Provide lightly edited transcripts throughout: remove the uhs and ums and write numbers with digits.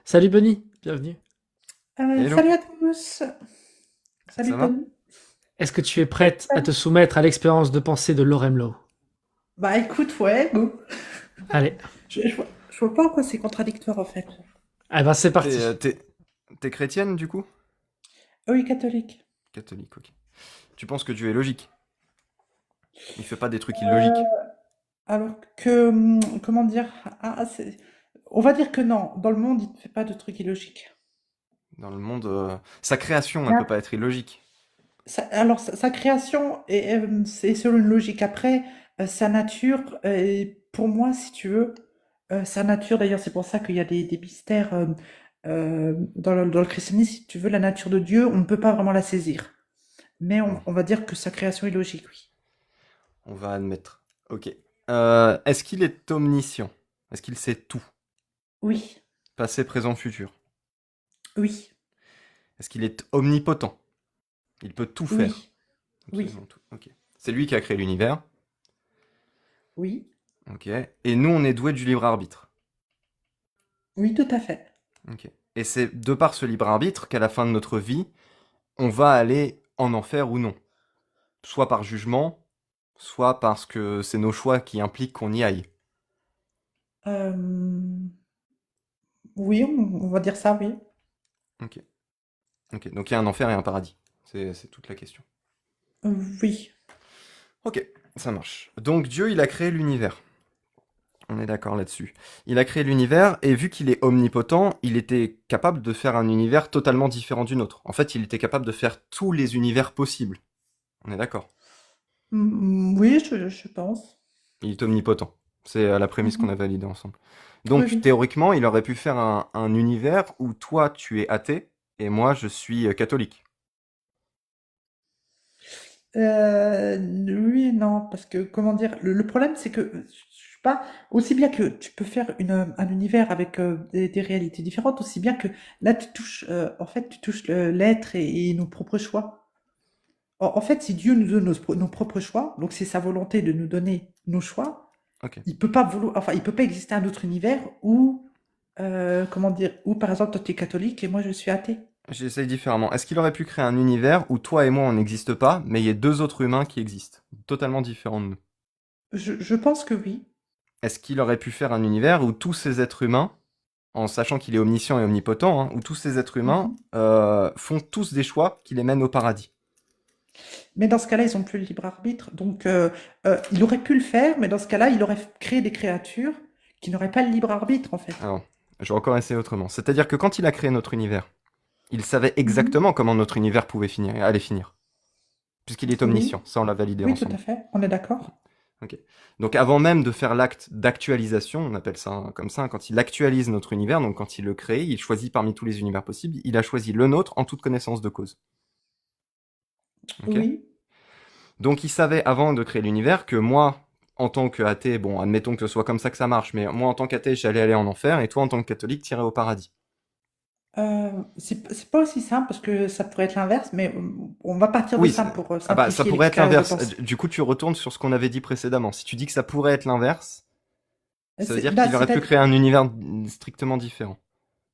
Salut Bunny, bienvenue. Salut Hello, à tous. Salut ça va? Tony. Est-ce que tu es prête à te soumettre à l'expérience de pensée de Lorem Bah écoute, ouais, go. Allez, Je vois pas en quoi c'est contradictoire en fait. eh ben c'est T'es parti. euh, t'es, t'es chrétienne du coup? Oui, catholique. Catholique, ok. Tu penses que Dieu est logique? Il fait pas des trucs illogiques. Euh, alors que, comment dire, on va dire que non, dans le monde, il ne fait pas de trucs illogiques. Dans le monde, sa création, elle peut Là, pas être illogique. alors, sa création, c'est selon une logique. Après, sa nature, pour moi, si tu veux, sa nature, d'ailleurs, c'est pour ça qu'il y a des mystères dans le christianisme, si tu veux, la nature de Dieu, on ne peut pas vraiment la saisir. Mais Bon, on va dire que sa création est logique, oui. on va admettre. Ok. Est-ce qu'il est omniscient? Est-ce qu'il sait tout? Oui, Passé, présent, futur. oui, Est-ce qu'il est omnipotent? Il peut tout faire. oui, oui, Absolument tout. Ok. C'est lui qui a créé l'univers. oui, Ok. Et nous, on est doué du libre arbitre. oui, tout à fait. Ok. Et c'est de par ce libre arbitre qu'à la fin de notre vie, on va aller en enfer ou non. Soit par jugement, soit parce que c'est nos choix qui impliquent qu'on y aille. Euh, oui, on va dire ça, oui. Ok. Ok. Donc il y a un enfer et un paradis. C'est toute la question. Oui. Ok, ça marche. Donc Dieu, il a créé l'univers. On est d'accord là-dessus. Il a créé l'univers et vu qu'il est omnipotent, il était capable de faire un univers totalement différent du nôtre. En fait, il était capable de faire tous les univers possibles. On est d'accord. Oui, je pense. Il est omnipotent. C'est la prémisse qu'on a Mhm. validée ensemble. Oui, Donc, oui. théoriquement, il aurait pu faire un univers où toi, tu es athée et moi, je suis catholique. Oui et non, parce que, comment dire, le problème, c'est que, je sais pas, aussi bien que tu peux faire un univers avec des réalités différentes, aussi bien que là, en fait, tu touches l'être et nos propres choix. En fait, si Dieu nous donne nos propres choix, donc c'est sa volonté de nous donner nos choix, Ok. il peut pas vouloir, enfin, il peut pas exister un autre univers où, comment dire, où par exemple, toi, tu es catholique et moi, je suis athée. J'essaye différemment. Est-ce qu'il aurait pu créer un univers où toi et moi, on n'existe pas, mais il y a deux autres humains qui existent, totalement différents de nous? Je pense que oui. Est-ce qu'il aurait pu faire un univers où tous ces êtres humains, en sachant qu'il est omniscient et omnipotent, hein, où tous ces êtres humains Mhm. font tous des choix qui les mènent au paradis? Mais dans ce cas-là, ils ont plus le libre arbitre. Donc, il aurait pu le faire, mais dans ce cas-là, il aurait créé des créatures qui n'auraient pas le libre arbitre, en fait. Alors, je vais encore essayer autrement. C'est-à-dire que quand il a créé notre univers, il savait Mhm. exactement comment notre univers pouvait finir, allait finir, puisqu'il est omniscient. Oui, Ça, on l'a validé oui, tout à ensemble. fait. On est d'accord. Ok. Donc avant même de faire l'acte d'actualisation, on appelle ça comme ça, hein, quand il actualise notre univers, donc quand il le crée, il choisit parmi tous les univers possibles, il a choisi le nôtre en toute connaissance de cause. Ok. Oui. Donc il savait avant de créer l'univers que moi, en tant qu'athée, bon, admettons que ce soit comme ça que ça marche, mais moi en tant qu'athée, j'allais aller en enfer, et toi en tant que catholique, t'irais au paradis. C'est pas aussi simple parce que ça pourrait être l'inverse, mais on va partir de Oui, ça pour ah bah ça simplifier pourrait être l'expérience de l'inverse. pensée. Du coup, tu retournes sur ce qu'on avait dit précédemment. Si tu dis que ça pourrait être l'inverse, ça veut dire Là, qu'il aurait pu c'est-à-dire, créer un univers strictement différent.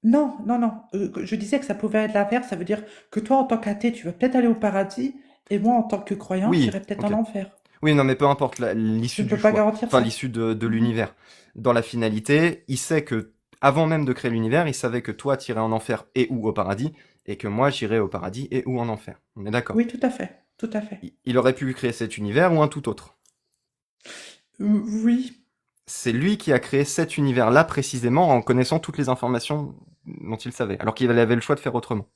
non, non, non. Je disais que ça pouvait être l'inverse. Ça veut dire que toi, en tant qu'athée, tu vas peut-être aller au paradis, et moi, en tant que croyant, Oui, j'irai peut-être en ok. enfer. Oui, non, mais peu importe Je l'issue ne du peux pas choix, garantir enfin ça. l'issue de Mhm. l'univers. Dans la finalité, il sait que, avant même de créer l'univers, il savait que toi t'irais en enfer et ou au paradis, et que moi j'irais au paradis et ou en enfer. On est d'accord. Oui, tout à fait, tout à fait. Il aurait pu créer cet univers ou un tout autre. Oui. C'est lui qui a créé cet univers-là précisément en connaissant toutes les informations dont il savait, alors qu'il avait le choix de faire autrement.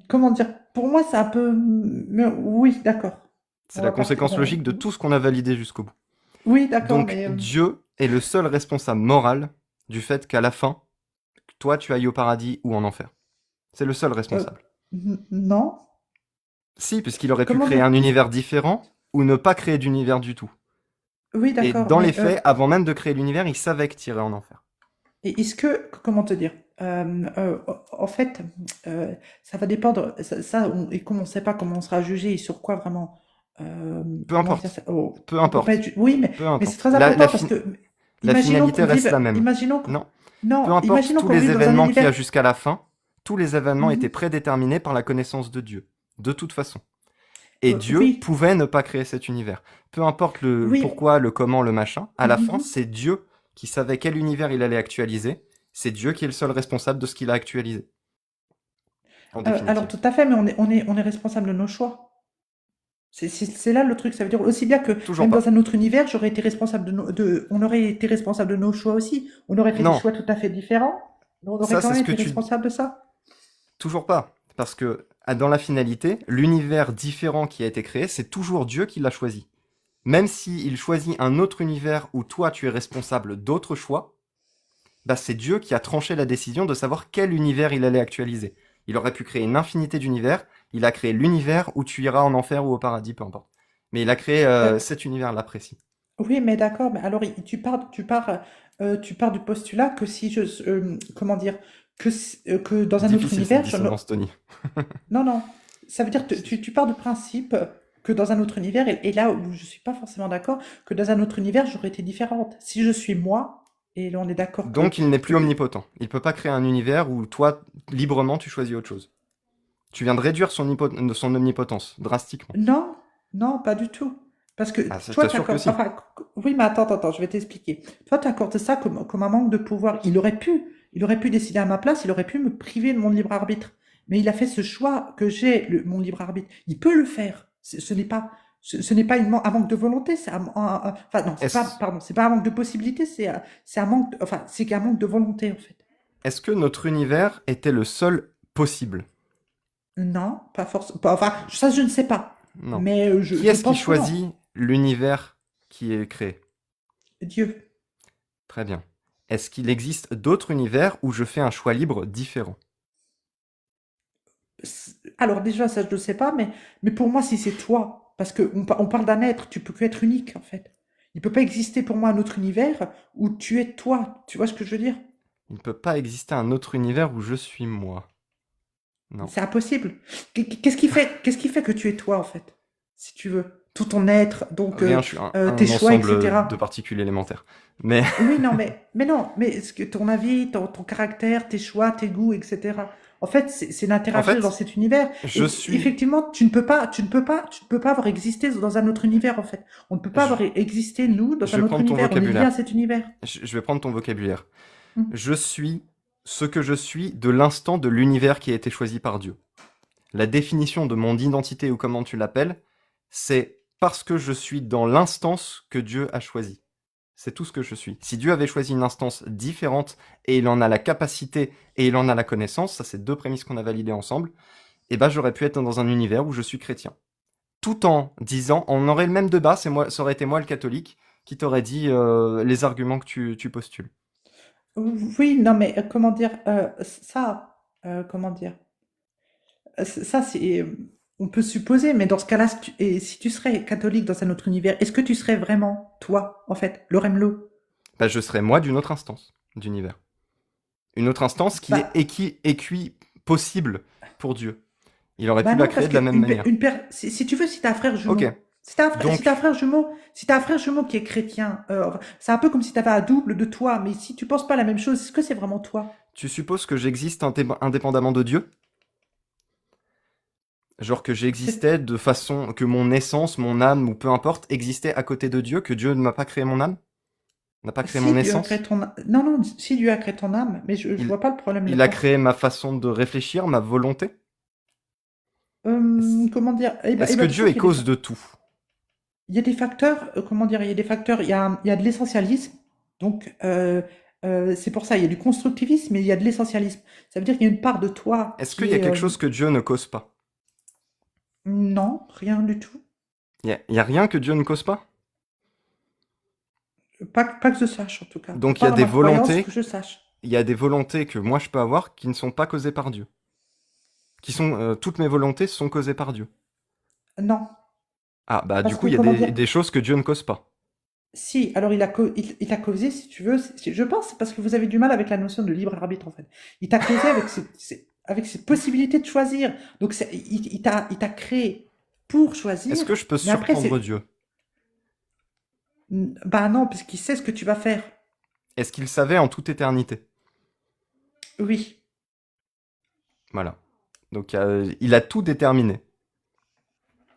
Comment dire? Pour moi, c'est un peu... Mais oui, d'accord. C'est On la va partir... conséquence logique de tout ce qu'on a validé jusqu'au bout. Oui, d'accord, Donc mais... Dieu est le seul responsable moral du fait qu'à la fin, toi tu ailles au paradis ou en enfer. C'est le seul euh, responsable. non. Si, puisqu'il aurait pu Comment créer dire? un univers différent ou ne pas créer d'univers du tout. Oui, Et d'accord, dans les mais... faits, avant même de créer l'univers, il savait que tu irais en enfer. Est-ce que... Comment te dire? En fait, euh, ça va dépendre... et comme on ne sait pas comment on sera jugé et sur quoi vraiment... Peu comment dire importe. ça? Oh, Peu on peut pas importe. être... Oui, Peu mais c'est importe. très important parce que... La Imaginons finalité qu'on reste vive... la même. Imaginons qu'on... Non. Peu Non, importe imaginons tous qu'on les vive dans un événements qu'il y a univers. jusqu'à la fin, tous les événements étaient Mhm. prédéterminés par la connaissance de Dieu, de toute façon. Et Dieu Oui, pouvait ne pas créer cet univers. Peu importe le oui. pourquoi, le comment, le machin, à la fin, Mhm. c'est Dieu qui savait quel univers il allait actualiser. C'est Dieu qui est le seul responsable de ce qu'il a actualisé, en Alors définitive. tout à fait, mais on est responsable de nos choix. C'est là le truc, ça veut dire aussi bien que Toujours même pas. dans un autre univers, j'aurais été responsable on aurait été responsable de nos choix aussi. On aurait fait des Non, choix tout à fait différents, mais on aurait ça quand c'est ce même que été tu... responsable de ça. Toujours pas. Parce que dans la finalité, l'univers différent qui a été créé, c'est toujours Dieu qui l'a choisi. Même s'il choisit un autre univers où toi tu es responsable d'autres choix, bah c'est Dieu qui a tranché la décision de savoir quel univers il allait actualiser. Il aurait pu créer une infinité d'univers, il a créé l'univers où tu iras en enfer ou au paradis, peu importe. Mais il a créé Euh, cet univers-là précis. oui, mais d'accord, mais alors tu pars du postulat que si comment dire, que dans un autre Difficile cette univers, dissonance, Tony. non, non, ça veut dire que tu pars du principe que dans un autre univers, et là où je suis pas forcément d'accord, que dans un autre univers, j'aurais été différente. Si je suis moi, et là on est d'accord Donc il n'est que plus omnipotent. Il peut pas créer un univers où toi, librement, tu choisis autre chose. Tu viens de réduire son omnipotence, drastiquement. non, non, pas du tout. Parce que Ah, ça, je toi, t'assure que t'accordes, si. enfin, oui, mais attends, je vais t'expliquer. Toi, tu accordes ça comme un manque de pouvoir. Il aurait pu décider à ma place, il aurait pu me priver de mon libre arbitre. Mais il a fait ce choix que j'ai, mon libre arbitre. Il peut le faire. Ce n'est pas un manque de volonté, enfin, non, c'est pas, Est-ce pardon, c'est pas un manque de possibilité, c'est un manque, enfin, c'est un manque de volonté, en fait. est-ce que notre univers était le seul possible? Non, pas forcément, enfin, ça, je ne sais pas. Non. Mais Qui je est-ce qui pense que non. choisit l'univers qui est créé? Dieu. Très bien. Est-ce qu'il existe d'autres univers où je fais un choix libre différent? Alors déjà, ça je ne sais pas, mais pour moi, si c'est toi, parce qu'on parle d'un être, tu peux que être unique en fait. Il peut pas exister pour moi un autre univers où tu es toi. Tu vois ce que je veux dire? Il ne peut pas exister un autre univers où je suis moi. Non. C'est impossible. Qu'est-ce qui fait que tu es toi en fait? Si tu veux. Tout ton être, donc Rien, je suis tes un choix, ensemble de etc. particules élémentaires. Mais Oui, non, mais non, mais est-ce que ton avis, ton caractère, tes choix, tes goûts, etc. En fait, c'est en d'interagir dans fait, cet univers. je Et suis... effectivement, tu ne peux pas avoir existé dans un autre univers, en fait. On ne peut pas Je, avoir existé, nous, dans je un vais autre prendre ton univers. On est lié à vocabulaire. cet univers. Je vais prendre ton vocabulaire. Hmm. Je suis ce que je suis de l'instant de l'univers qui a été choisi par Dieu. La définition de mon identité ou comment tu l'appelles, c'est parce que je suis dans l'instance que Dieu a choisie. C'est tout ce que je suis. Si Dieu avait choisi une instance différente et il en a la capacité et il en a la connaissance, ça c'est deux prémices qu'on a validées ensemble, et ben j'aurais pu être dans un univers où je suis chrétien. Tout en disant, on aurait le même débat, ça aurait été moi le catholique qui t'aurait dit les arguments que tu postules. Oui, non, mais comment dire, ça, comment dire, ça, on peut supposer, mais dans ce cas-là, si tu serais catholique dans un autre univers, est-ce que tu serais vraiment toi, en fait, Loremlo? Bah, je serais moi d'une autre instance d'univers. Une autre instance qui est Bah, possible pour Dieu. Il aurait Bah pu la non, créer parce de que la même manière. si tu veux, si t'as un frère Ok, jumeau, si t'as un donc frère jumeau, si t'as un frère jumeau qui est chrétien, enfin, c'est un peu comme si t'avais un double de toi, mais si tu penses pas la même chose, est-ce que c'est vraiment toi? tu supposes que j'existe indépendamment de Dieu? Genre que C'est- j'existais de façon que mon essence, mon âme ou peu importe existait à côté de Dieu, que Dieu ne m'a pas créé mon âme? N'a pas créé Si mon Dieu a créé essence? ton âme, non, non, si Dieu a créé ton âme, mais je Il, vois pas le problème il a là-dedans. créé ma façon de réfléchir, ma volonté? Est-ce Comment dire? est-ce que Tu Dieu sais est qu'il y a des, cause de tout? il y a des facteurs, comment dire? Il y a des facteurs, il y a de l'essentialisme, donc c'est pour ça, il y a du constructivisme, mais il y a de l'essentialisme. Ça veut dire qu'il y a une part de toi Est-ce qu'il qui y a est, quelque chose que Dieu ne cause pas? non, rien du tout. Il y a rien que Dieu ne cause pas? Pas que je sache, en tout cas. Donc Pas dans ma croyance que je sache. il y a des volontés que moi je peux avoir qui ne sont pas causées par Dieu. Toutes mes volontés sont causées par Dieu. Non. Ah, bah du Parce coup, que, il y a comment dire? des choses que Dieu ne cause pas. Si, alors il t'a causé, si tu veux. Je pense parce que vous avez du mal avec la notion de libre arbitre, en fait. Il t'a causé avec ses possibilités de choisir. Donc, il t'a créé pour Est-ce choisir, que je peux mais après, surprendre Dieu? bah non, parce qu'il sait ce que tu vas faire. Est-ce qu'il savait en toute éternité? Oui. Voilà. Donc il a tout déterminé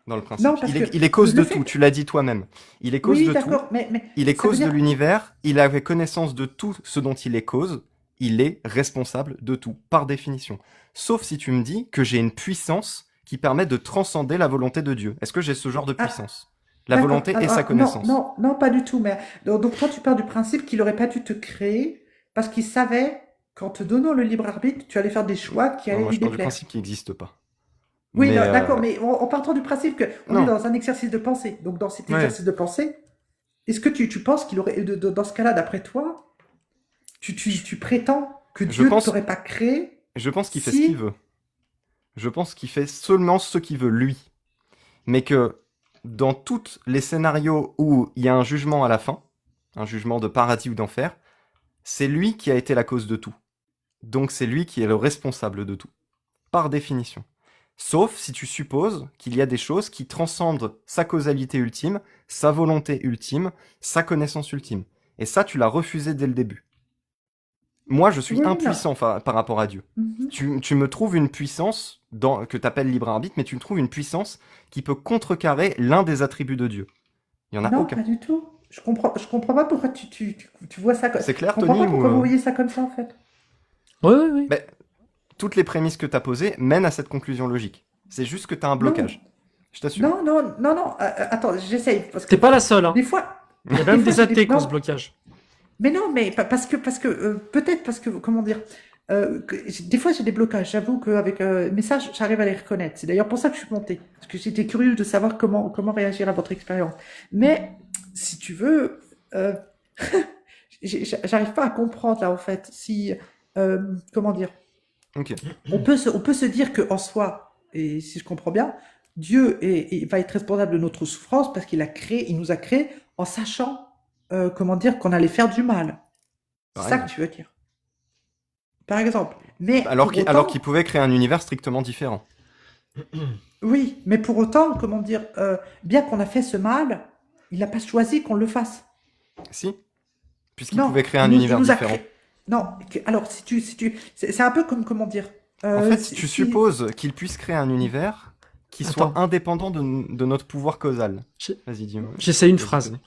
dans le principe. Non, parce que Il est cause de le tout, fait... tu l'as dit toi-même. Il est cause Oui, de tout, d'accord, il est ça veut cause de dire... l'univers, il avait connaissance de tout ce dont il est cause, il est responsable de tout, par définition. Sauf si tu me dis que j'ai une puissance qui permet de transcender la volonté de Dieu. Est-ce que j'ai ce genre de Ah, puissance? La d'accord. volonté et sa Non, connaissance. non, non, pas du tout. Mais donc toi, tu pars du principe qu'il aurait pas dû te créer parce qu'il savait qu'en te donnant le libre arbitre, tu allais faire des choix qui Non, allaient moi lui je pars du déplaire. principe qu'il n'existe pas. Oui, Mais d'accord, mais en partant du principe qu'on est non, dans un exercice de pensée. Donc dans cet ouais, exercice de pensée, est-ce que tu penses qu'il aurait, dans ce cas-là, d'après toi, je, tu prétends que je Dieu ne pense, t'aurait pas créé je pense qu'il fait ce qu'il si... veut. Je pense qu'il fait seulement ce qu'il veut lui. Mais que dans tous les scénarios où il y a un jugement à la fin, un jugement de paradis ou d'enfer, c'est lui qui a été la cause de tout. Donc c'est lui qui est le responsable de tout, par définition. Sauf si tu supposes qu'il y a des choses qui transcendent sa causalité ultime, sa volonté ultime, sa connaissance ultime. Et ça, tu l'as refusé dès le début. Moi, je suis Oui, non. impuissant par rapport à Dieu. Mhm. Tu me trouves une puissance que tu appelles libre arbitre, mais tu me trouves une puissance qui peut contrecarrer l'un des attributs de Dieu. Il n'y en a Non, aucun. pas du tout. Je comprends pas pourquoi tu vois ça comme... C'est Je clair, comprends Tony, pas ou pourquoi vous voyez ça comme ça, en fait. Oui, oui, oui. Ben, toutes les prémices que tu as posées mènent à cette conclusion logique. C'est juste que tu as un Non, blocage. Je t'assure. non. Attends, j'essaye. Parce que T'es pas la seule, hein. des fois, Il y a des même fois, des j'ai des... athées qui ont ce Non, blocage. mais non, mais parce que peut-être parce que, comment dire, des fois j'ai des blocages. J'avoue qu'avec mais ça, j'arrive à les reconnaître. C'est d'ailleurs pour ça que je suis montée. Parce que j'étais curieuse de savoir comment réagir à votre expérience. Mais, si tu veux, j'arrive pas à comprendre, là, en fait, si, comment dire, Ok. on peut se dire que en soi, et si je comprends bien, Dieu va être responsable de notre souffrance parce qu'il a créé, il nous a créés en sachant, comment dire, qu'on allait faire du mal. C'est Par ça que tu exemple. veux dire, par exemple. Mais pour Alors qu'il autant, pouvait créer un univers strictement différent. oui, mais pour autant, comment dire, bien qu'on a fait ce mal, il n'a pas choisi qu'on le fasse. Si? Puisqu'il Non, pouvait créer un il univers nous a différent. créé. Non, alors c'est un peu comme, comment dire, En fait, si, tu supposes qu'il puisse créer un univers qui soit Attends, indépendant de notre pouvoir causal. j'ai- Vas-y, dis-moi. j'essaie une Vas-y, phrase. Tony.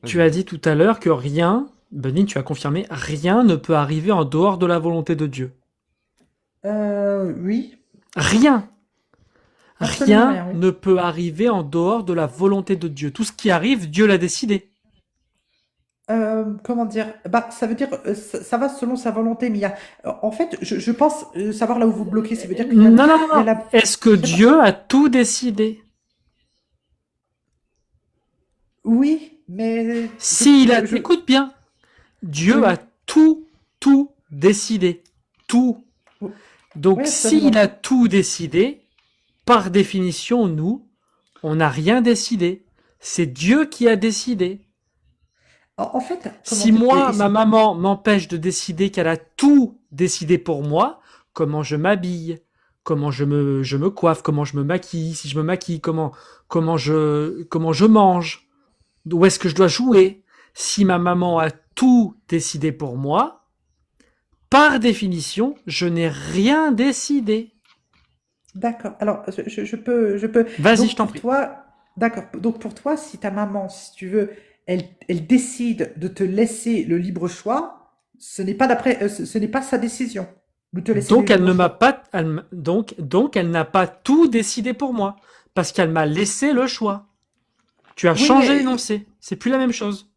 Tu Vas-y. as dit tout à l'heure que rien, Benny, tu as confirmé, rien ne peut arriver en dehors de la volonté de Dieu. oui, Rien. absolument Rien rien, oui. ne peut arriver en dehors de la volonté de Dieu. Tout ce qui arrive, Dieu l'a décidé. Comment dire? Bah, ça veut dire, ça va selon sa volonté, mais il y a, en fait, je pense savoir là où vous bloquez. Ça veut dire qu'il y a, Non, non, non, il y a non. la, Est-ce que je sais pas. Dieu a tout décidé? Oui, mais S'il a, je, écoute bien, Dieu a oui, tout décidé. Tout. Donc, oui, s'il a absolument. tout décidé, par définition, nous, on n'a rien décidé. C'est Dieu qui a décidé. En fait, comment Si dire? moi, ma maman m'empêche de décider qu'elle a tout décidé pour moi, comment je m'habille, comment je me coiffe, comment je me maquille, si je me maquille, comment je mange, où est-ce que je dois jouer. Si ma maman a tout décidé pour moi, par définition, je n'ai rien décidé. D'accord. Alors, je peux. Vas-y, je Donc t'en pour prie. toi, d'accord. Donc pour toi, si ta maman, si tu veux, elle décide de te laisser le libre choix, ce n'est pas sa décision de te laisser le Donc elle libre ne m'a choix. pas, donc elle n'a pas tout décidé pour moi, parce qu'elle m'a laissé le choix. Tu as Oui, changé mais l'énoncé. C'est plus la même chose.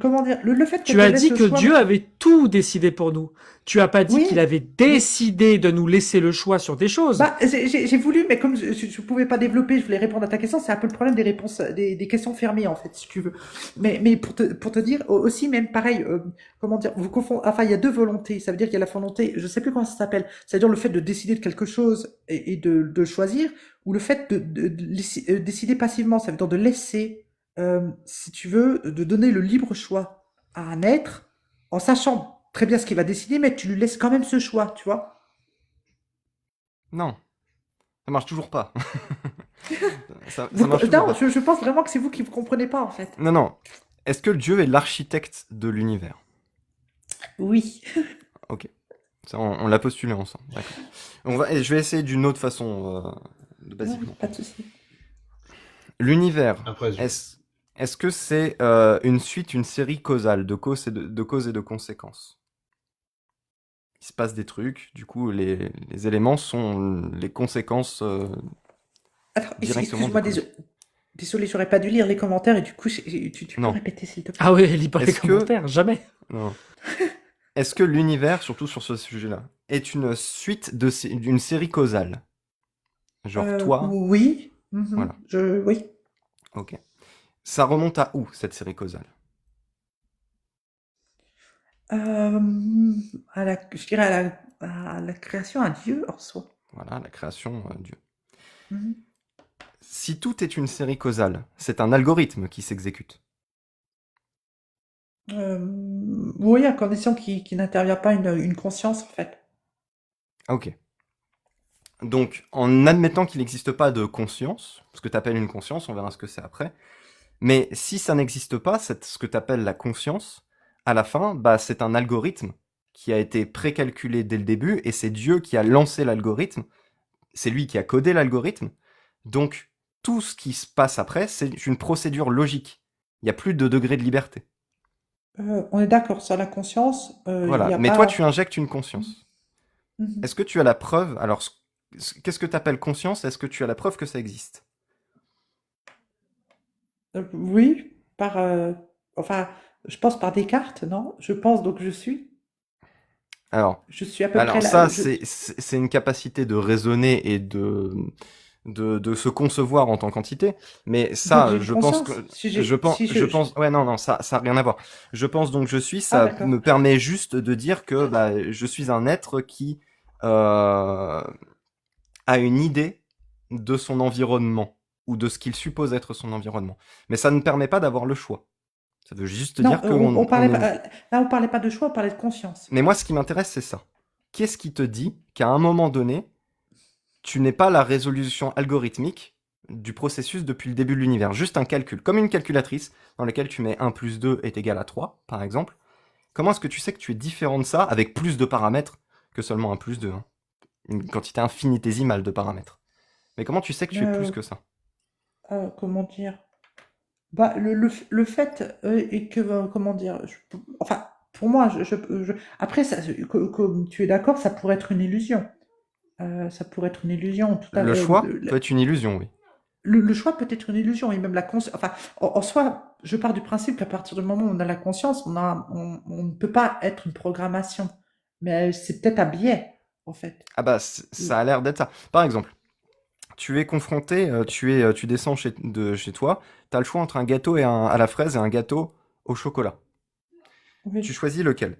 comment dire? Le fait qu'elle Tu te as laisse dit le que choix, Dieu avait tout décidé pour nous. Tu as pas dit qu'il oui, avait mais décidé de nous laisser le choix sur des choses. bah, j'ai voulu, mais comme je pouvais pas développer, je voulais répondre à ta question. C'est un peu le problème des réponses, des questions fermées, en fait, si tu veux. Mais pour te dire aussi, même pareil, comment dire, vous confondez, enfin, il y a deux volontés. Ça veut dire qu'il y a la volonté, je sais plus comment ça s'appelle. C'est-à-dire le fait de décider de quelque chose et de choisir, ou le fait de décider passivement. Ça veut dire de laisser, si tu veux, de donner le libre choix à un être, en sachant très bien ce qu'il va décider, mais tu lui laisses quand même ce choix, tu vois. Non, ça marche toujours pas. Ça marche toujours Non, pas. je pense vraiment que c'est vous qui ne comprenez pas, en fait. Non, non. Est-ce que Dieu est l'architecte de l'univers? Oui. Ok. Ça, on l'a postulé ensemble. D'accord. Et je vais essayer d'une autre façon, basiquement. Pas de souci. L'univers, Après, est-ce que c'est une suite, une série causale de causes et de conséquences? Il se passe des trucs, du coup, les éléments sont les conséquences Attends, directement excuse-moi, des causes. désolé, j'aurais pas dû lire les commentaires et du coup, tu peux Non. répéter s'il te plaît? Ah oui, lis pas les Est-ce que- commentaires, jamais. Non. Est-ce que l'univers, surtout sur ce sujet-là, est une suite d'une série causale? Genre toi, Oui. Voilà. Oui. ok. Ça remonte à où, cette série causale? Je dirais à la création, à Dieu en soi. Voilà, la création, Dieu. Mhm. Si tout est une série causale, c'est un algorithme qui s'exécute. Oui, à condition qu'il n'intervient pas une conscience, en fait. Ok. Donc, en admettant qu'il n'existe pas de conscience, ce que tu appelles une conscience, on verra ce que c'est après, mais si ça n'existe pas, ce que tu appelles la conscience, à la fin, bah, c'est un algorithme qui a été précalculé dès le début, et c'est Dieu qui a lancé l'algorithme, c'est lui qui a codé l'algorithme, donc tout ce qui se passe après, c'est une procédure logique. Il n'y a plus de degré de liberté. On est d'accord sur la conscience. Il Voilà, y a mais pas... toi tu injectes une conscience. Mhm. Est-ce que tu as la preuve, alors qu'est-ce que tu appelles conscience? Est-ce que tu as la preuve que ça existe? Oui, enfin, je pense par Descartes, non? Je pense donc je suis. Alors, Je suis à peu près là. ça, c'est une capacité de raisonner et de se concevoir en tant qu'entité, mais Donc ça, j'ai une je pense que, conscience. je pense, ouais, non, ça a rien à voir. Je pense donc je suis, ça d'accord. me permet juste de dire que, bah, je suis un être qui, a une idée de son environnement, ou de ce qu'il suppose être son environnement. Mais ça ne permet pas d'avoir le choix. Ça veut juste Non, dire que on parlait est... pas, là, on parlait pas de choix, on parlait de conscience. Mais moi, ce qui m'intéresse, c'est ça. Qu'est-ce qui te dit qu'à un moment donné, tu n'es pas la résolution algorithmique du processus depuis le début de l'univers? Juste un calcul, comme une calculatrice dans laquelle tu mets 1 plus 2 est égal à 3, par exemple. Comment est-ce que tu sais que tu es différent de ça avec plus de paramètres que seulement 1 plus 2, hein? Une quantité infinitésimale de paramètres. Mais comment tu sais que tu es plus que ça? Comment dire? Bah, le fait est que, comment dire, enfin, pour moi, après, comme tu es d'accord, ça pourrait être une illusion. Ça pourrait être une illusion, tout à Le fait. choix peut être une illusion, oui. Le choix peut être une illusion, et même la conscience. Enfin, en soi, je pars du principe qu'à partir du moment où on a la conscience, on ne peut pas être une programmation. Mais c'est peut-être un biais, en fait. Ah bah, ça a l'air d'être ça. Par exemple, tu es confronté, tu descends chez toi, tu as le choix entre un gâteau à la fraise et un gâteau au chocolat. Oui. Tu choisis lequel?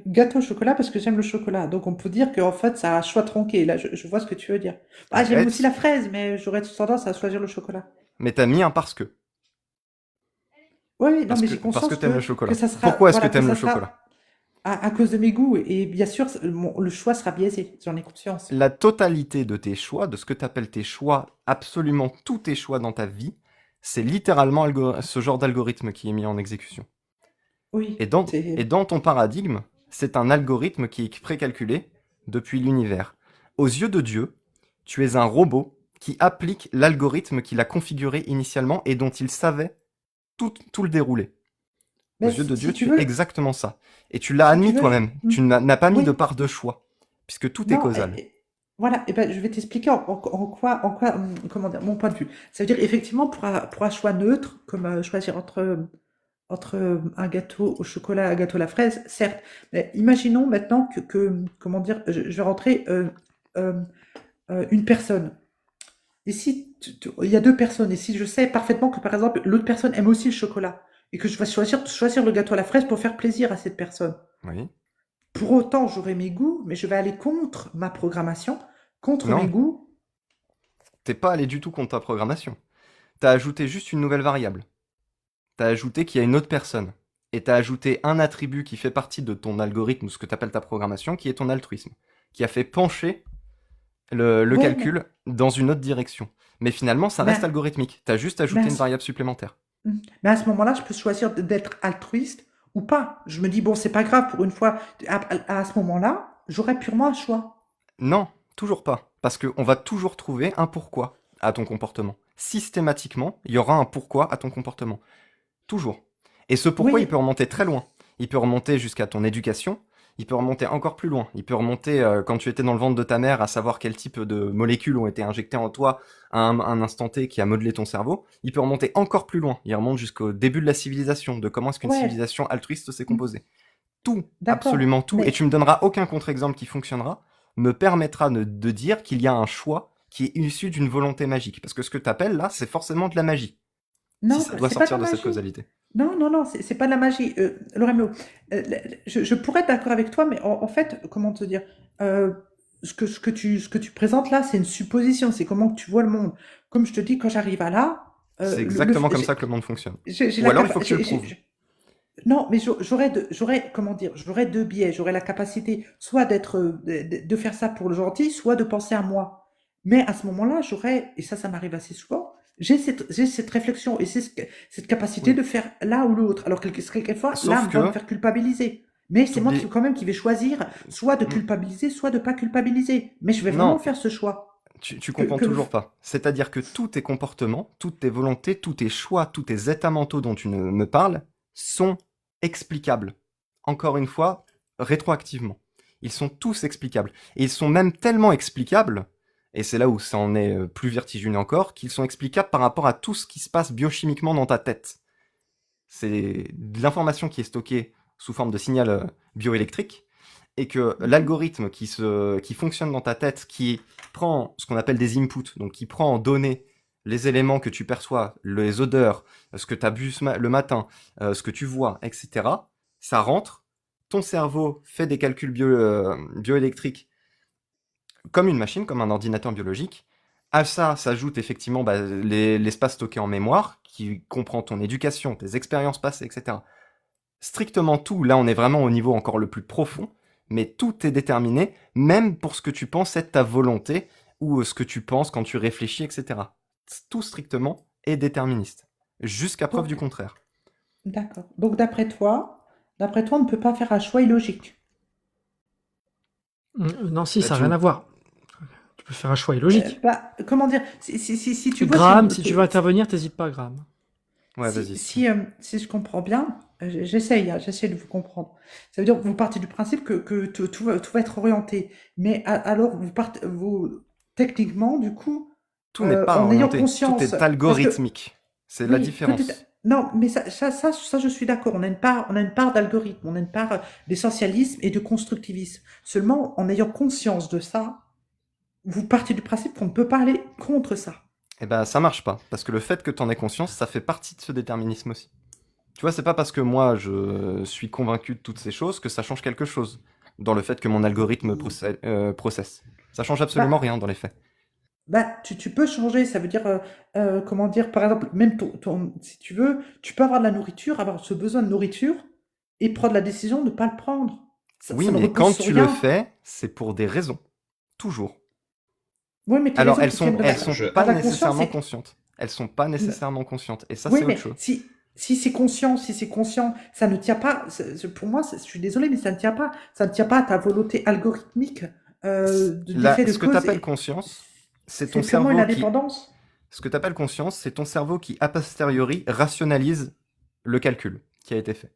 Gâteau au chocolat parce que j'aime le chocolat. Donc on peut dire qu'en fait, ça a un choix tronqué. Là, je vois ce que tu veux dire. Ah, j'aime Arrête. aussi la fraise, mais j'aurais tendance à choisir le chocolat. Mais t'as mis un parce que. Oui, non, Parce mais que, j'ai parce conscience que t'aimes le chocolat. que ça sera. Pourquoi est-ce voilà, que t'aimes le ça sera chocolat? à cause de mes goûts. Et bien sûr, le choix sera biaisé. J'en ai conscience. La totalité de tes choix, de ce que t'appelles tes choix, absolument tous tes choix dans ta vie, c'est littéralement ce genre d'algorithme qui est mis en exécution. Oui. Et dans ton paradigme, c'est un algorithme qui est précalculé depuis l'univers. Aux yeux de Dieu, tu es un robot qui applique l'algorithme qu'il a configuré initialement et dont il savait tout le déroulé. Aux Mais yeux de si Dieu, tu tu veux- es exactement ça. Et tu l'as si admis tu veux, toi-même. Tu n'as pas mis Oui. de part de choix, puisque tout est Non, causal. voilà, et ben, je vais t'expliquer en quoi, comment dire, mon point de vue. Ça veut dire, effectivement, pour un choix neutre, comme choisir entre un gâteau au chocolat et un gâteau à la fraise, certes. Mais imaginons maintenant comment dire, je vais rentrer une personne. Et si il y a deux personnes, et si je sais parfaitement que, par exemple, l'autre personne aime aussi le chocolat, et que je vais choisir le gâteau à la fraise pour faire plaisir à cette personne. Oui. Pour autant, j'aurai mes goûts, mais je vais aller contre ma programmation, contre Non. mes goûts. T'es pas allé du tout contre ta programmation. T'as ajouté juste une nouvelle variable. T'as ajouté qu'il y a une autre personne. Et t'as ajouté un attribut qui fait partie de ton algorithme, ce que t'appelles ta programmation, qui est ton altruisme. Qui a fait pencher le Ouais, calcul dans une autre direction. Mais finalement, ça Mais- reste algorithmique. T'as juste ajouté mais- une variable supplémentaire. Mais à ce moment-là, je peux choisir d'être altruiste ou pas. Je me dis, bon, c'est pas grave, pour une fois, à ce moment-là, j'aurais purement un choix. Non, toujours pas. Parce qu'on va toujours trouver un pourquoi à ton comportement. Systématiquement, il y aura un pourquoi à ton comportement. Toujours. Et ce pourquoi, il Oui, peut remonter très loin. Il peut remonter jusqu'à ton éducation. Il peut remonter encore plus loin. Il peut remonter quand tu étais dans le ventre de ta mère, à savoir quel type de molécules ont été injectées en toi à un instant T qui a modelé ton cerveau. Il peut remonter encore plus loin. Il remonte jusqu'au début de la civilisation, de comment est-ce qu'une ouais, civilisation altruiste s'est composée. Tout, d'accord. absolument tout, et tu me donneras aucun contre-exemple qui fonctionnera, me permettra de dire qu'il y a un choix qui est issu d'une volonté magique. Parce que ce que tu appelles là, c'est forcément de la magie, si Non, ça doit c'est pas de la sortir de cette magie. causalité. Non, non, non, c'est pas de la magie. Lorémio, je pourrais être d'accord avec toi, mais en fait, comment te dire, euh, ce que tu présentes là, c'est une supposition, c'est comment que tu vois le monde. Comme je te dis, quand j'arrive à là, C'est le, exactement comme ça que le monde fonctionne. j'ai Ou la alors il faut que tu le capacité. prouves. Non, mais comment dire, j'aurais deux biais. J'aurais la capacité soit de faire ça pour le gentil, soit de penser à moi. Mais à ce moment-là, et ça m'arrive assez souvent, j'ai cette réflexion et cette capacité Oui. de faire l'un ou l'autre. Alors, quelquefois, Sauf l'un va me que, faire culpabiliser. Mais c'est moi t'oublies... quand même qui vais choisir soit de Hmm, culpabiliser, soit de pas culpabiliser. Mais je vais vraiment non, faire ce choix. tu Que, comprends que le... toujours pas. C'est-à-dire que tous tes comportements, toutes tes volontés, tous tes choix, tous tes états mentaux dont tu me parles sont explicables. Encore une fois, rétroactivement. Ils sont tous explicables. Et ils sont même tellement explicables, et c'est là où ça en est plus vertigineux encore, qu'ils sont explicables par rapport à tout ce qui se passe biochimiquement dans ta tête. C'est de l'information qui est stockée sous forme de signal bioélectrique, et que Mhm. l'algorithme qui fonctionne dans ta tête, qui prend ce qu'on appelle des inputs, donc qui prend en données les éléments que tu perçois, les odeurs, ce que tu as bu le matin, ce que tu vois, etc., ça rentre, ton cerveau fait des calculs bioélectriques comme une machine, comme un ordinateur biologique. À ça s'ajoute effectivement l'espace stocké en mémoire, qui comprend ton éducation, tes expériences passées, etc. Strictement tout, là on est vraiment au niveau encore le plus profond, mais tout est déterminé, même pour ce que tu penses être ta volonté, ou ce que tu penses quand tu réfléchis, etc. Tout strictement est déterministe, jusqu'à preuve du Donc, contraire. d'accord. Donc, d'après toi, on ne peut pas faire un choix illogique. Non, si, Bah, ça n'a rien à voir. Tu peux faire un choix illogique. Comment dire, si tu vois, Graham, si tu veux intervenir, t'hésites pas, Graham. Ouais, vas-y. si je comprends bien, j'essaie de vous comprendre. Ça veut dire que vous partez du principe que tout va être orienté. Mais alors, techniquement, du coup, Tout n'est pas en ayant orienté, tout conscience, est parce que, algorithmique. C'est la oui, différence. non, mais ça, je suis d'accord. On a une part d'algorithme, on a une part d'essentialisme et de constructivisme. Seulement, en ayant conscience de ça, vous partez du principe qu'on ne peut pas aller contre ça. Eh ben, ça marche pas, parce que le fait que t'en aies conscience, ça fait partie de ce déterminisme aussi. Tu vois, c'est pas parce que moi je suis convaincu de toutes ces choses que ça change quelque chose dans le fait que mon algorithme processe. Ça change absolument Bah, rien dans les faits. tu peux changer, ça veut dire, comment dire, par exemple, même si tu veux, tu peux avoir de la nourriture, avoir ce besoin de nourriture et prendre la décision de ne pas le prendre. Oui, Ça ne mais repose quand sur tu le rien. fais, c'est pour des raisons. Toujours. Oui, mais tes Alors, raisons qui tiennent elles sont à pas la conscience, nécessairement c'est... conscientes. Elles sont pas nécessairement conscientes. Et ça, Oui, c'est autre mais chose. si c'est conscient, ça ne tient pas. Pour moi, je suis désolé, mais ça ne tient pas. Ça ne tient pas à ta volonté algorithmique Là, d'effet de ce que cause. t'appelles conscience, c'est C'est ton purement une cerveau qui indépendance. Ce que tu appelles conscience, c'est ton cerveau qui, a posteriori, rationalise le calcul qui a été fait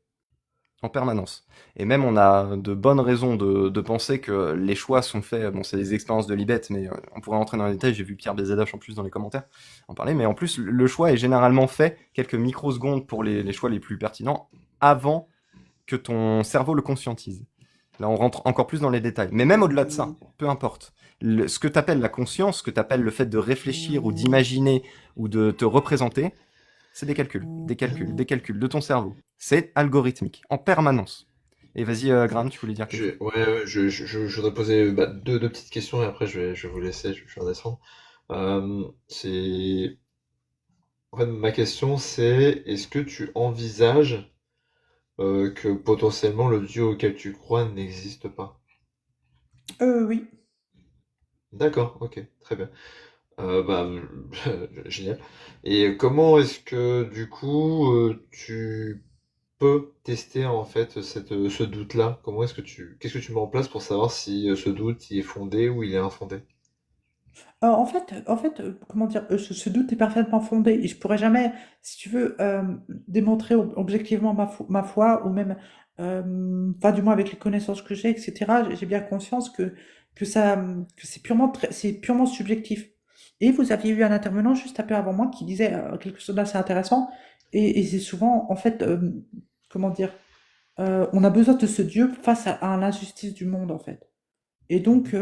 en permanence. Et même, on a de bonnes raisons de penser que les choix sont faits. Bon, c'est des expériences de Libet, mais on pourrait rentrer dans les détails. J'ai vu Pierre BZH en plus dans les commentaires en parler. Mais en plus, le choix est généralement fait quelques microsecondes pour les choix les plus pertinents avant que ton cerveau le conscientise. Là, on rentre encore plus dans les détails. Mais même au-delà de ça, peu importe. Ce que tu appelles la conscience, ce que tu appelles le fait de réfléchir ou d'imaginer ou de te représenter, c'est des calculs, des calculs, des calculs de ton cerveau. C'est algorithmique, en permanence. Et vas-y, Graham, tu voulais dire quelque chose? Ouais, je voudrais poser deux petites questions et après je vais vous laisser, je vais redescendre. C'est En fait, ma question c'est est-ce que tu envisages que potentiellement le Dieu auquel tu crois n'existe pas? Oui. D'accord, ok, très bien. Bah, génial. Et comment est-ce que du coup tu peux tester en fait ce doute-là? Qu'est-ce que tu mets en place pour savoir si ce doute il est fondé ou il est infondé? Comment dire, ce doute est parfaitement fondé et je pourrais jamais, si tu veux, démontrer objectivement ma foi ou même, enfin, du moins avec les connaissances que j'ai, etc. J'ai bien conscience que c'est purement subjectif. Et vous aviez eu un intervenant juste un peu avant moi qui disait quelque chose d'assez intéressant et c'est souvent, en fait, comment dire, on a besoin de ce Dieu face à l'injustice du monde, en fait. Et donc,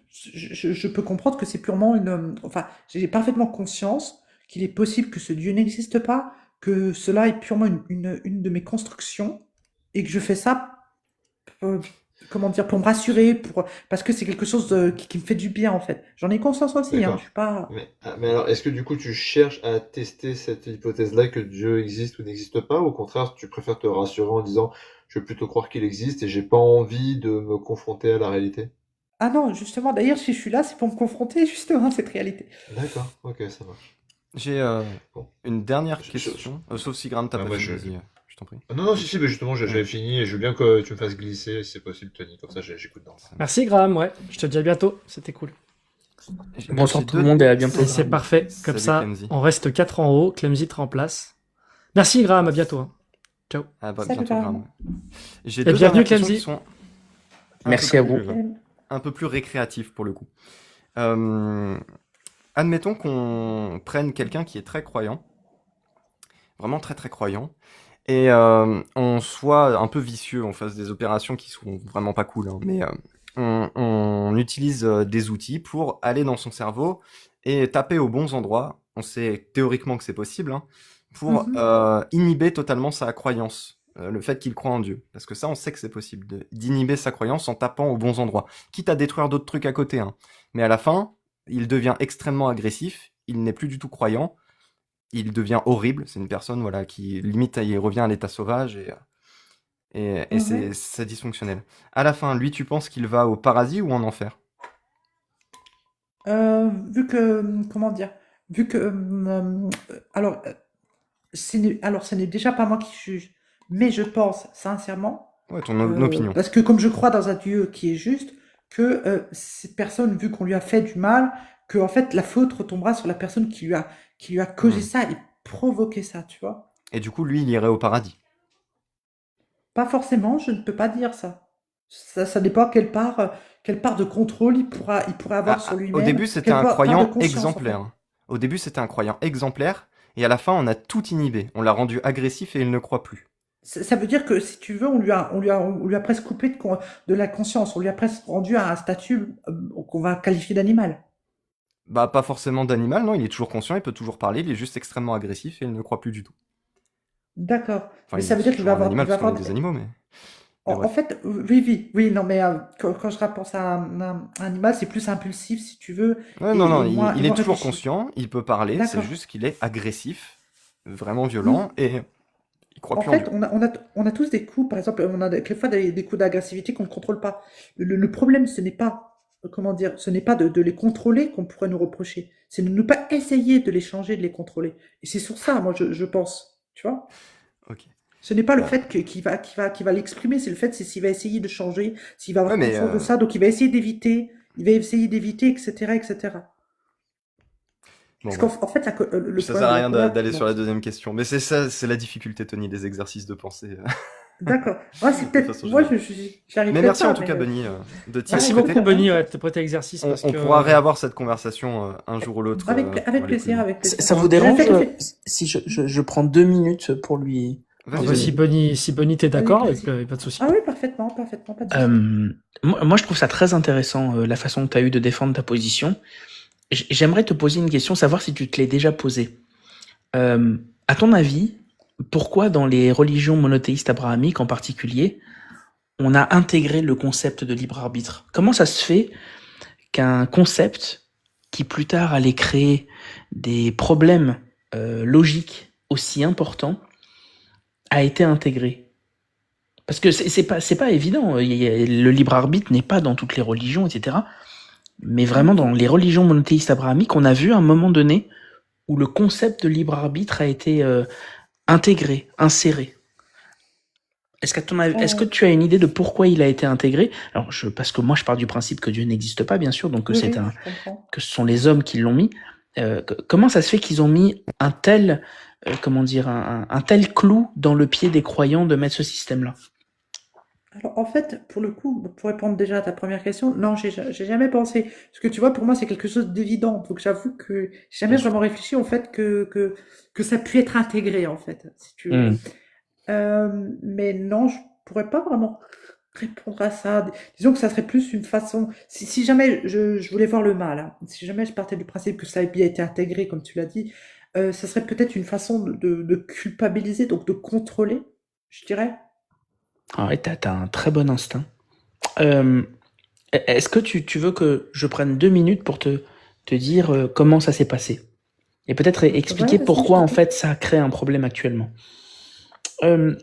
je peux comprendre que c'est purement enfin, j'ai parfaitement conscience qu'il est possible que ce Dieu n'existe pas, que cela est purement une de mes constructions, et que je fais ça, euh, comment dire, pour me rassurer, parce que c'est quelque chose qui me fait du bien, en fait. J'en ai conscience aussi, hein, je D'accord. suis pas... Mais alors, est-ce que du coup tu cherches à tester cette hypothèse-là que Dieu existe ou n'existe pas, ou au contraire tu préfères te rassurer en disant je veux plutôt croire qu'il existe et j'ai pas envie de me confronter à la réalité? Ah non, justement, d'ailleurs, si je suis là, c'est pour me confronter, justement, à cette réalité. D'accord, ok, ça marche. J'ai Bon. une dernière Je- question, sauf si Graham t'as Ah, pas moi, fini, vas-y, je t'en prie. Non, non, si, mais justement, j'avais fini et je veux bien que tu me fasses glisser si c'est possible, Tony, comme ça j'écoute dans. Merci Graham, ouais. Je te dis à bientôt. C'était cool. Bonsoir J'ai tout le deux- monde et à bientôt. Et c'est parfait. Comme Salut, ça, Clemzy. on reste 4 en haut. Clemzy te remplace. Merci Graham, à bientôt. Hein. Ciao. Ah bah, Salut, bientôt, Graham. Graham. J'ai Et deux bienvenue, dernières questions Clemzy. qui sont un Merci peu à plus, vous. un peu plus récréatives pour le coup. Admettons qu'on prenne quelqu'un qui est très croyant, vraiment très très croyant, et on soit un peu vicieux, on fasse des opérations qui sont vraiment pas cool, hein, mais on utilise des outils pour aller dans son cerveau et taper aux bons endroits. On sait théoriquement que c'est possible, hein, pour inhiber totalement sa croyance, le fait qu'il croit en Dieu. Parce que ça, on sait que c'est possible d'inhiber sa croyance en tapant aux bons endroits, quitte à détruire d'autres trucs à côté. Hein. Mais à la fin, il devient extrêmement agressif, il n'est plus du tout croyant, il devient horrible. C'est une personne voilà, qui limite il revient à l'état sauvage et c'est dysfonctionnel. À la fin, lui, tu penses qu'il va au paradis ou en enfer? Vu que, comment dire, vu que, alors, ce n'est déjà pas moi qui juge, mais je pense sincèrement, Ouais, ton opinion. parce que comme je crois dans un Dieu qui est juste, que cette personne, vu qu'on lui a fait du mal, que en fait la faute retombera sur la personne qui lui a causé ça et provoqué ça, tu vois. Et du coup, lui, il irait au paradis. Pas forcément, je ne peux pas dire ça. Ça dépend quelle part de contrôle il pourra avoir Ah, sur au lui-même, début, c'était quelle un part de croyant conscience, en fait. exemplaire. Au début, c'était un croyant exemplaire, et à la fin, on a tout inhibé. On l'a rendu agressif et il ne croit plus. Ça veut dire que si tu veux, on lui a presque coupé de la conscience, on lui a presque rendu à un statut qu'on va qualifier d'animal. Bah, pas forcément d'animal, non, il est toujours conscient, il peut toujours parler, il est juste extrêmement agressif et il ne croit plus du tout. D'accord. Enfin, Mais ça veut dire qu'il toujours va un animal il va parce qu'on est avoir des animaux, mais En bref. fait, oui, non, mais quand je repense à un animal, c'est plus impulsif, si tu veux, Ouais, non, non, et moins, il est moins toujours réfléchi. conscient, il peut parler, c'est D'accord. juste qu'il est agressif, vraiment Oui. violent, et il croit En plus en fait, Dieu. on a tous des coups, par exemple, on a quelquefois des coups d'agressivité qu'on ne contrôle pas. Le problème, ce n'est pas, comment dire, ce n'est pas de les contrôler qu'on pourrait nous reprocher, c'est de ne pas essayer de les changer, de les contrôler. Et c'est sur ça, moi, je pense, tu vois. Ok. Ce n'est pas le Bah, fait qu'il va l'exprimer, c'est le fait, c'est s'il va essayer de changer, s'il va ouais, avoir mais conscience de ça, donc il va essayer d'éviter, etc., etc. bon, Parce bref. qu'en fait, le Ça sert problème à de la rien colère, d'aller bon, sur la deuxième question. Mais c'est ça, c'est la difficulté, Tony, des exercices de pensée, d'accord. Ouais, c'est de peut-être, façon moi, générale. j'y arrive Mais peut-être merci en pas, tout mais cas, Benny, de t'y Merci ouais, prêter. beaucoup, d'accord, Benny, ouais, de prêter exercice parce On que. pourra réavoir cette conversation un jour ou l'autre avec pour aller plus loin. avec plaisir. Ça vous Mais dérange faites- si je prends 2 minutes pour lui... Ah Vas-y, bah, vas-y. si Benny t'es d'accord, Vas-y, pas de souci. Ah oui, parfaitement, pas de souci. Moi, je trouve ça très intéressant, la façon que tu as eu de défendre ta position. J'aimerais te poser une question, savoir si tu te l'es déjà posée. À ton avis, pourquoi dans les religions monothéistes abrahamiques en particulier, on a intégré le concept de libre arbitre? Comment ça se fait qu'un concept qui plus tard allait créer des problèmes logiques aussi importants a été intégré? Parce que c'est pas évident. Le libre arbitre n'est pas dans toutes les religions, etc. Mais vraiment dans les religions monothéistes abrahamiques, on a vu à un moment donné où le concept de libre arbitre a été intégré, inséré. Est-ce que Euh, tu as une idée de pourquoi il a été intégré? Alors, parce que moi, je pars du principe que Dieu n'existe pas, bien sûr, donc oui, oui, je comprends. que ce sont les hommes qui l'ont mis. Comment ça se fait qu'ils ont mis un tel, comment dire, un tel clou dans le pied des croyants de mettre ce système-là? Alors, en fait, pour le coup, pour répondre déjà à ta première question, non, j'ai jamais pensé. Parce que tu vois, pour moi, c'est quelque chose d'évident. Donc, j'avoue que j'ai jamais Bien sûr. vraiment réfléchi au fait que ça puisse être intégré, en fait, si tu veux. Hmm. Mais non, je pourrais pas vraiment répondre à ça. Disons que ça serait plus une façon. Si jamais je voulais voir le mal, hein, si jamais je partais du principe que ça a bien été intégré, comme tu l'as dit, ça serait peut-être une façon de culpabiliser, donc de contrôler, je dirais. Ah ouais, t'as un très bon instinct. Euh, Est-ce que tu veux que je prenne 2 minutes pour te dire comment ça s'est passé? Et peut-être Ouais, expliquer vas-y, je pourquoi, en t'écoute. fait, ça crée un problème actuellement. Euh,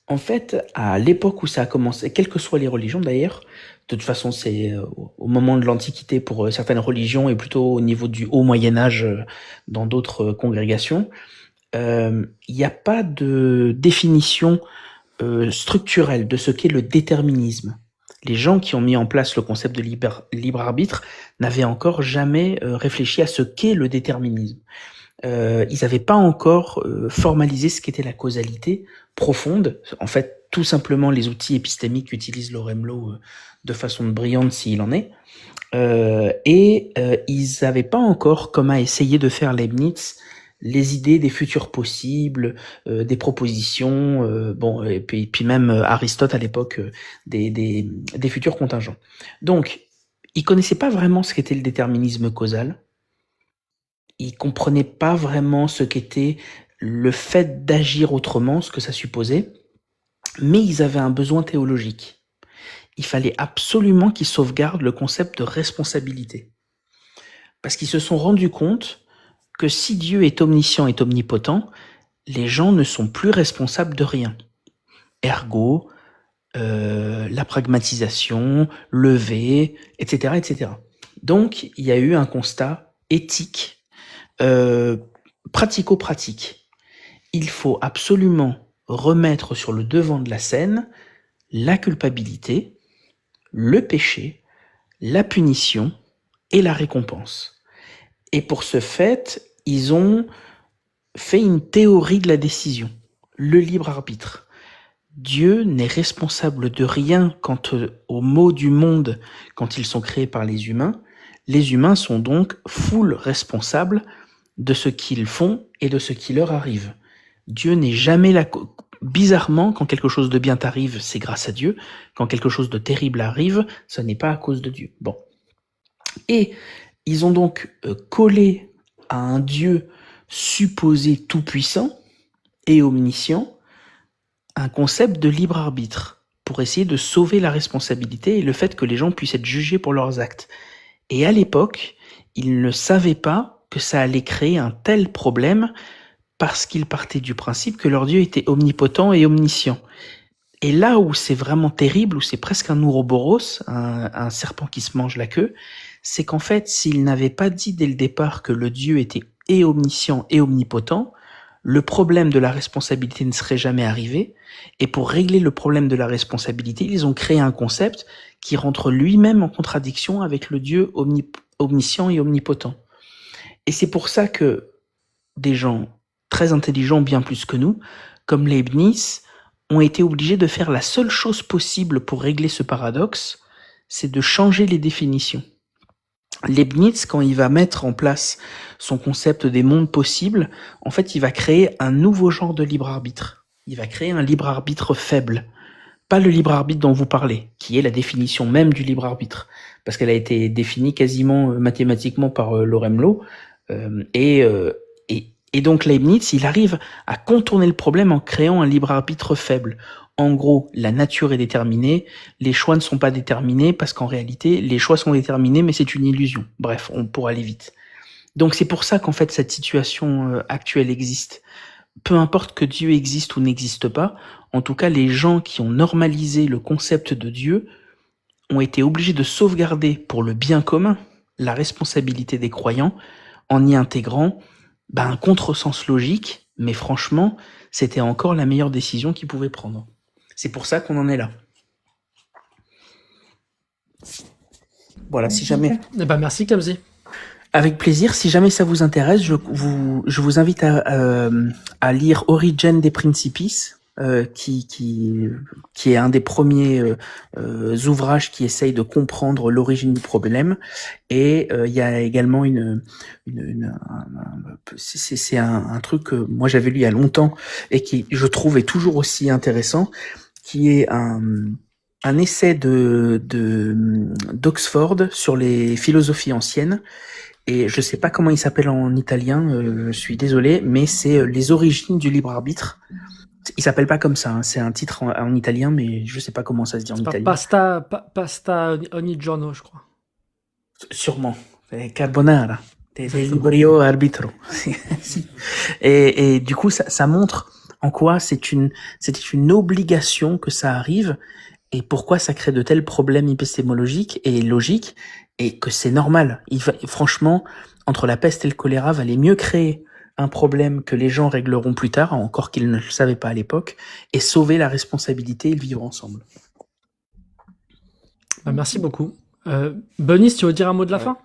En fait, à l'époque où ça a commencé, quelles que soient les religions d'ailleurs, de toute façon, c'est au moment de l'Antiquité pour certaines religions et plutôt au niveau du Haut Moyen Âge dans d'autres congrégations, il n'y a pas de définition structurelle de ce qu'est le déterminisme. Les gens qui ont mis en place le concept de libre arbitre n'avaient encore jamais réfléchi à ce qu'est le déterminisme. Ils n'avaient pas encore formalisé ce qu'était la causalité profonde. En fait, tout simplement les outils épistémiques qu'utilise Loremlo de façon brillante s'il en est. Ils n'avaient pas encore, comme a essayé de faire Leibniz, les idées des futurs possibles, des propositions, bon, et puis même Aristote à l'époque, des futurs contingents. Donc, ils connaissaient pas vraiment ce qu'était le déterminisme causal. Ils comprenaient pas vraiment ce qu'était le fait d'agir autrement, ce que ça supposait, mais ils avaient un besoin théologique. Il fallait absolument qu'ils sauvegardent le concept de responsabilité. Parce qu'ils se sont rendus compte que si Dieu est omniscient et omnipotent, les gens ne sont plus responsables de rien. Ergo, la pragmatisation, lever, etc., etc. Donc, il y a eu un constat éthique, pratico-pratique. Il faut absolument remettre sur le devant de la scène la culpabilité, le péché, la punition et la récompense. Et pour ce fait, ils ont fait une théorie de la décision, le libre arbitre. Dieu n'est responsable de rien quant aux maux du monde quand ils sont créés par les humains. Les humains sont donc full responsables de ce qu'ils font et de ce qui leur arrive. Dieu n'est jamais là. Bizarrement, quand quelque chose de bien t'arrive, c'est grâce à Dieu. Quand quelque chose de terrible arrive, ce n'est pas à cause de Dieu. Bon. Et ils ont donc collé à un Dieu supposé tout-puissant et omniscient un concept de libre arbitre pour essayer de sauver la responsabilité et le fait que les gens puissent être jugés pour leurs actes. Et à l'époque, ils ne savaient pas que ça allait créer un tel problème parce qu'ils partaient du principe que leur Dieu était omnipotent et omniscient. Et là où c'est vraiment terrible, où c'est presque un ouroboros, un serpent qui se mange la queue, c'est qu'en fait, s'ils n'avaient pas dit dès le départ que le Dieu était et omniscient et omnipotent, le problème de la responsabilité ne serait jamais arrivé. Et pour régler le problème de la responsabilité, ils ont créé un concept qui rentre lui-même en contradiction avec le Dieu omniscient et omnipotent. Et c'est pour ça que des gens très intelligents, bien plus que nous, comme Leibniz, ont été obligés de faire la seule chose possible pour régler ce paradoxe, c'est de changer les définitions. Leibniz, quand il va mettre en place son concept des mondes possibles, en fait, il va créer un nouveau genre de libre arbitre. Il va créer un libre arbitre faible. Pas le libre arbitre dont vous parlez, qui est la définition même du libre arbitre, parce qu'elle a été définie quasiment mathématiquement par Loremlo, et donc Leibniz, il arrive à contourner le problème en créant un libre arbitre faible. En gros, la nature est déterminée, les choix ne sont pas déterminés parce qu'en réalité, les choix sont déterminés, mais c'est une illusion. Bref, on pourra aller vite. Donc c'est pour ça qu'en fait cette situation actuelle existe. Peu importe que Dieu existe ou n'existe pas, en tout cas les gens qui ont normalisé le concept de Dieu ont été obligés de sauvegarder pour le bien commun la responsabilité des croyants en y intégrant un contresens logique, mais franchement, c'était encore la meilleure décision qu'ils pouvaient prendre. C'est pour ça qu'on en est là. Voilà, si jamais, Eh ben, merci, Kamzi. avec plaisir, si jamais ça vous intéresse, je vous invite à lire Origine des Principis, qui est un des premiers ouvrages qui essaye de comprendre l'origine du problème. Et il y a également c'est un truc que moi j'avais lu il y a longtemps et qui, je trouve, est toujours aussi intéressant, qui est un essai d'Oxford sur les philosophies anciennes. Et je sais pas comment il s'appelle en italien, je suis désolé, mais c'est les origines du libre arbitre. Il s'appelle pas comme ça, hein, c'est un titre en italien, mais je sais pas comment ça se dit en C'est pas italien. pasta ogni giorno, je crois. Sûrement. Carbonara. Del Exactement. libero arbitro. Si. Et du coup, ça montre en quoi c'était une obligation que ça arrive et pourquoi ça crée de tels problèmes épistémologiques et logiques et que c'est normal. Franchement, entre la peste et le choléra, valait mieux créer un problème que les gens régleront plus tard, encore qu'ils ne le savaient pas à l'époque, et sauver la responsabilité et le vivre ensemble. Bah, merci beaucoup. Bonis, tu veux dire un mot de la Ouais. fin?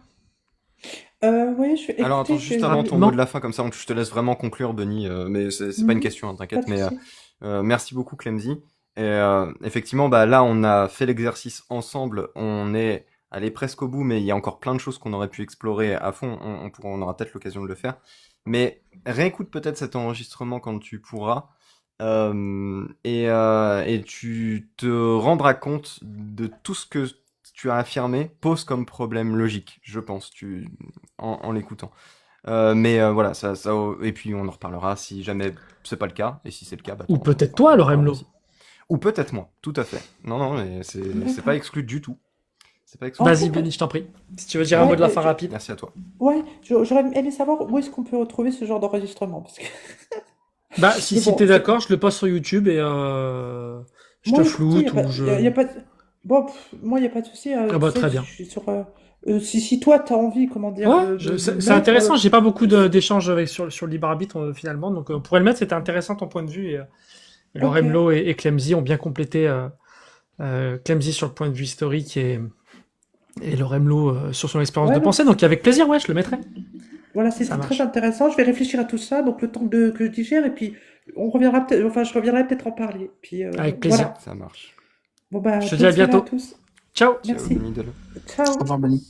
Ouais, je vais Alors écouter, attends, je juste vais... avant ton Non. mot de la fin, comme ça je te laisse vraiment conclure, Benny, mais c'est pas une question, hein, Pas t'inquiète, de mais souci. merci beaucoup Clemzy. Et effectivement, bah là on a fait l'exercice ensemble, on est allé presque au bout, mais il y a encore plein de choses qu'on aurait pu explorer à fond, on aura peut-être l'occasion de le faire. Mais réécoute peut-être cet enregistrement quand tu pourras, et tu te rendras compte de tout ce que tu as affirmé pose comme problème logique, je pense, en l'écoutant. Voilà, et puis on en reparlera si jamais c'est pas le cas, et si c'est le cas, bah Ou t'en peut-être toi, en alors, parleras Emlo. aussi. Ou peut-être moi, tout à fait. Non, non, mais c'est pas D'accord. exclu du tout. C'est pas exclu En du Vas-y, tout. fait, Bonis, je t'en prie. Si tu veux dire un Non, mot ouais, de la fin rapide. merci à toi. j'aurais aimé savoir où est-ce qu'on peut retrouver ce genre d'enregistrement, parce que... Bah, si, Mais si bon, t'es d'accord, je le poste sur YouTube et je te moi, écoutez, floute ou y a je... pas de... Bon, moi, il n'y a pas de souci. Ah Tu bah, sais, très je bien. suis sur... si toi, tu as envie, comment dire, Ouais, de le c'est mettre... intéressant. J'ai pas beaucoup d'échanges sur le libre arbitre, finalement. Donc, on pourrait le mettre. C'était intéressant ton point de vue. Et Ok. Loremlo et Clemzy ont bien complété Clemzy sur le point de vue historique et Loremlo sur son expérience Ouais, de non, pensée. Donc, avec plaisir, ouais, je le mettrai. voilà, Ça c'était très marche. intéressant. Je vais réfléchir à tout ça, donc le temps que je digère, et puis je reviendrai peut-être en parler. Puis Avec plaisir. voilà. Ça marche. Bon, bah, Je te dis bonne à soirée à bientôt. tous. Ciao. Ciao, Merci. Benny Delo. Au Ciao. revoir, Bonnie.